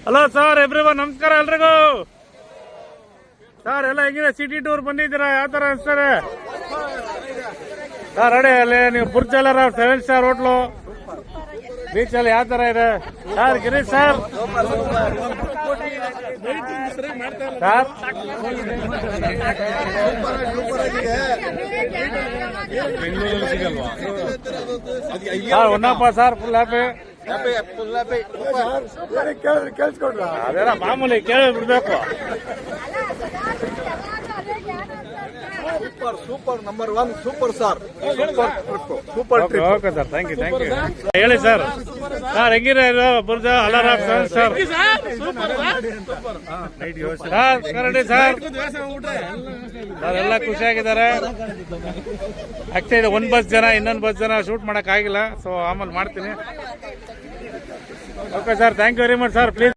Hello sir everyone, ನಮಸ್ಕಾರ ಎಲ್ರಿಗೂ. Sir ಎಲ್ಲ ಹೆಂಗಿದೆ? ಸಿಟಿ ಟೂರ್ ಬಂದಿದ್ದೀರಾ? ಯಾವ ತರ ಅನ್ಸ್ತಾರೆ ಸರ್? ರೆಡಿ ಅಲ್ಲಿ ನೀವು ಬುರ್ಜ್ ಎಲ್ಲಾರ 7 ಸ್ಟಾರ್ ಹೋಟ್ಲು ಬೀಚ್ ಅಲ್ಲಿ ಯಾವ ತರ ಇದೆ ಸರ್? ಗಿರೀಶ್ ಸರ್ ಸರ್ ಬೆಂಗಳೂರಲ್ಲಿ ಸಿಗಲ್ವಾ sir? Honnappa sir full happy. ಕೇಳಿಸ್ಕೊಂಡ್ರ ಅದೆಲ್ಲ ಮಾಮೂಲಿ ಕೇಳಿ ಬಿಡ್ಬೇಕು. Super super number 1 super sir. Super okay sir, thank you ಹೇಳಿ ಸರ್. ಸರ್ ಹೆಂಗಿದೆ ಇದು ಬುರ್ಜ ಅಲಾರಾಮ್ ಸರ್? ಸರ್ ಕರಡಿ ಸರ್ ಸರ್ ಎಲ್ಲ ಖುಷಿಯಾಗಿದ್ದಾರೆ. ಆಕ್ಚುಲಿ ಒಂದು ಬಸ್ ಜನ, ಇನ್ನೊಂದು ಬಸ್ ಜನ ಶೂಟ್ ಮಾಡಕ್ ಆಗಿಲ್ಲ, ಸೊ ಆಮೇಲೆ ಮಾಡ್ತೀನಿ. Okay sir, thank you very much sir. Please